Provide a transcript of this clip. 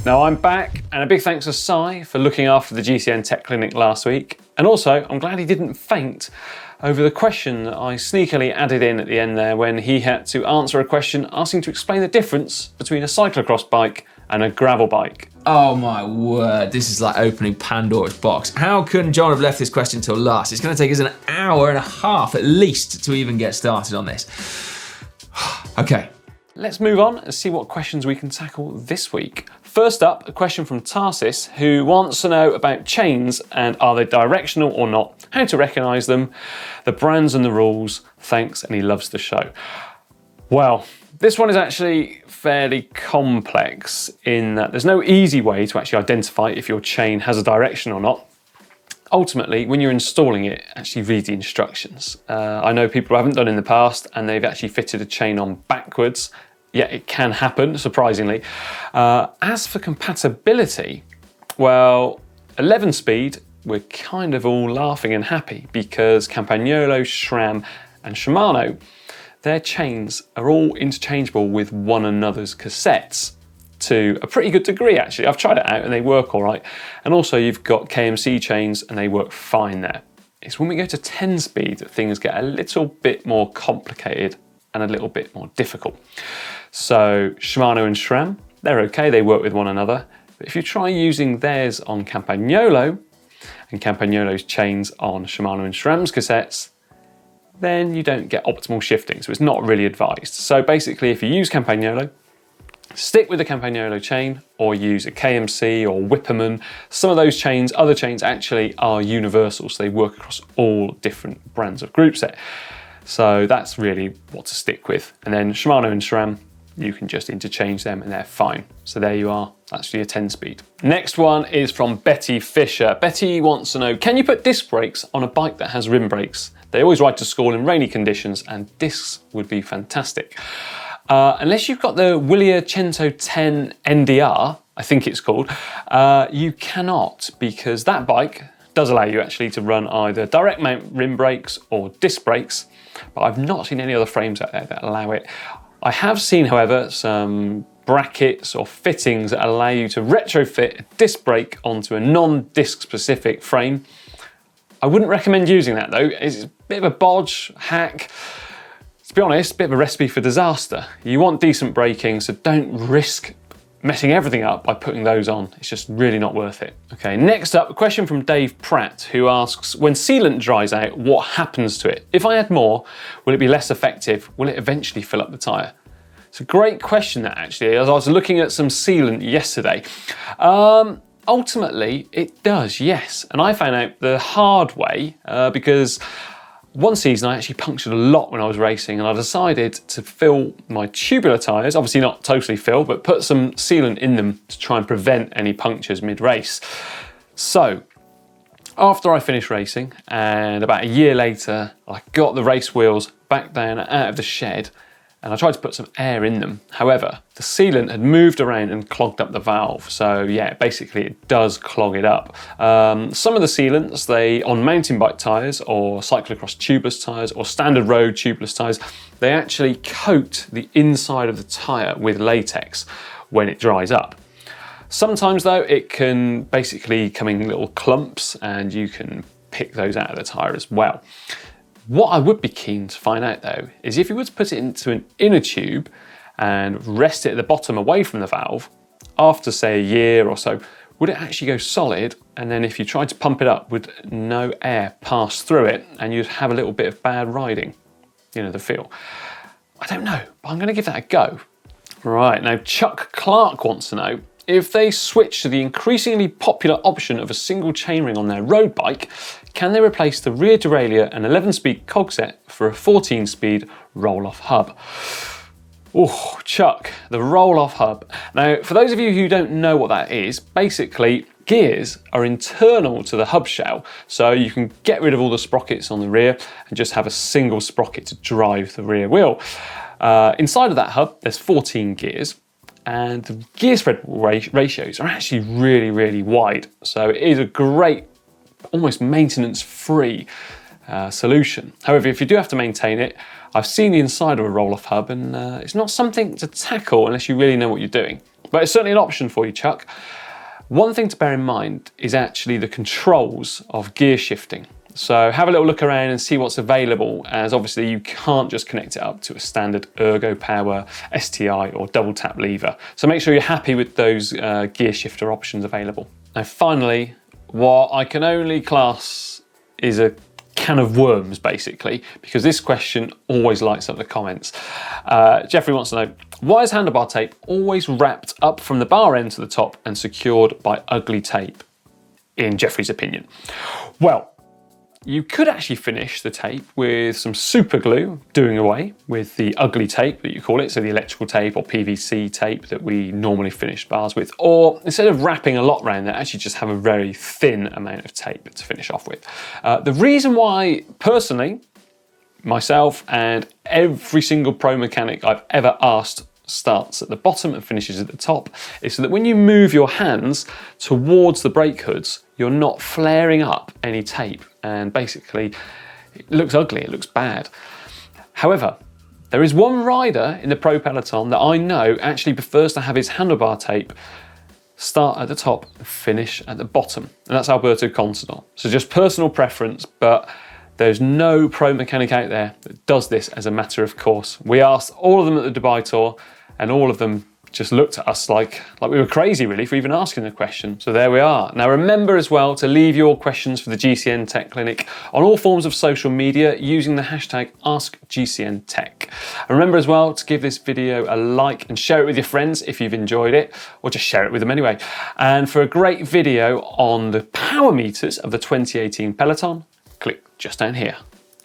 Now I'm back, and a big thanks to Si for looking after the GCN Tech Clinic last week. And also, I'm glad he didn't faint over the question that I sneakily added in at the end there when he had to answer a question asking to explain the difference between a cyclocross bike and a gravel bike. Oh my word, this is like opening Pandora's box. How can Jon have left this question till last? It's going to take us an hour and a half at least to even get started on this. Okay. Let's move on and see what questions we can tackle this week. First up, a question from Tarsis, who wants to know about chains and are they directional or not, how to recognise them, the brands and the rules, thanks, and he loves the show. Well, this one is actually fairly complex in that there's no easy way to actually identify if your chain has a direction or not. Ultimately, when you're installing it, actually read the instructions. I know people haven't done in the past and they've actually fitted a chain on backwards. Yeah, it can happen, surprisingly. As for compatibility, well, 11 speed, we're kind of all laughing and happy because Campagnolo, SRAM and Shimano, their chains are all interchangeable with one another's cassettes to a pretty good degree, actually. I've tried it out and they work all right. And also you've got KMC chains and they work fine there. It's when we go to 10 speed that things get a little bit more complicated and a little bit more difficult. So Shimano and SRAM, they're okay, they work with one another. But if you try using theirs on Campagnolo and Campagnolo's chains on Shimano and SRAM's cassettes, then you don't get optimal shifting. So it's not really advised. So basically if you use Campagnolo, stick with the Campagnolo chain or use a KMC or Whipperman. Some of those chains, other chains actually are universal, so they work across all different brands of group set. So that's really what to stick with. And then Shimano and SRAM, you can just interchange them and they're fine. So there you are, that's your 10 speed. Next one is from Betty Fisher. Betty wants to know, can you put disc brakes on a bike that has rim brakes? They always ride to school in rainy conditions and discs would be fantastic. Unless you've got the Willia 110 NDR, I think it's called, you cannot, because that bike does allow you actually to run either direct mount rim brakes or disc brakes, but I've not seen any other frames out there that allow it. I have seen, however, some brackets or fittings that allow you to retrofit a disc brake onto a non-disc specific frame. I wouldn't recommend using that though. It's a bit of a bodge, hack. To be honest, a bit of a recipe for disaster. You want decent braking, so don't risk messing everything up by putting those on. It's just really not worth it. Okay, next up, a question from Dave Pratt, who asks, when sealant dries out, what happens to it? If I add more, will it be less effective? Will it eventually fill up the tyre? It's a great question that actually, as I was looking at some sealant yesterday. Ultimately, it does, yes. And I found out the hard way because one season I actually punctured a lot when I was racing and I decided to fill my tubular tyres, obviously not totally fill, but put some sealant in them to try and prevent any punctures mid-race. So, after I finished racing and about a year later, I got the race wheels back down out of the shed and I tried to put some air in them. However, the sealant had moved around and clogged up the valve. So yeah, basically it does clog it up. Some of the sealants, on mountain bike tyres or cyclocross tubeless tyres or standard road tubeless tyres, they actually coat the inside of the tyre with latex when it dries up. Sometimes though, it can basically come in little clumps and you can pick those out of the tyre as well. What I would be keen to find out though, is if you were to put it into an inner tube and rest it at the bottom away from the valve, after say a year or so, would it actually go solid? And then if you tried to pump it up, would no air pass through it and you'd have a little bit of bad riding? You know, the feel. I don't know, but I'm gonna give that a go. Right, now Chuck Clark wants to know, if they switch to the increasingly popular option of a single chainring on their road bike, can they replace the rear derailleur and 11-speed cog set for a 14-speed roll-off hub? Oh, Chuck, the roll-off hub. Now, for those of you who don't know what that is, basically gears are internal to the hub shell, so you can get rid of all the sprockets on the rear and just have a single sprocket to drive the rear wheel. Inside of that hub, there's 14 gears. And the gear spread ratios are actually really, really wide. So it is a great, almost maintenance-free solution. However, if you do have to maintain it, I've seen the inside of a roll-off hub and it's not something to tackle unless you really know what you're doing. But it's certainly an option for you, Chuck. One thing to bear in mind is actually the controls of gear shifting. So have a little look around and see what's available, as obviously you can't just connect it up to a standard ergo power, STI or double tap lever. So make sure you're happy with those gear shifter options available. Now finally, what I can only class is a can of worms basically, because this question always lights up the comments. Jeffrey wants to know, why is handlebar tape always wrapped up from the bar end to the top and secured by ugly tape, in Jeffrey's opinion? Well, you could actually finish the tape with some super glue, doing away with the ugly tape that you call it, so the electrical tape or PVC tape that we normally finish bars with, or instead of wrapping a lot around that, actually just have a very thin amount of tape to finish off with. The reason why, personally, myself and every single pro mechanic I've ever asked starts at the bottom and finishes at the top, is so that when you move your hands towards the brake hoods, you're not flaring up any tape, and basically it looks ugly, it looks bad. However, there is one rider in the pro peloton that I know actually prefers to have his handlebar tape start at the top and finish at the bottom, and that's Alberto Contador. So just personal preference, but there's no pro mechanic out there that does this as a matter of course. We asked all of them at the Dubai Tour, and all of them just looked at us like we were crazy really for even asking the question. So there we are. Now remember as well to leave your questions for the GCN Tech Clinic on all forms of social media using the hashtag AskGCNTech. And remember as well to give this video a like and share it with your friends if you've enjoyed it, or just share it with them anyway. And for a great video on the power meters of the 2018 Peloton, click just down here.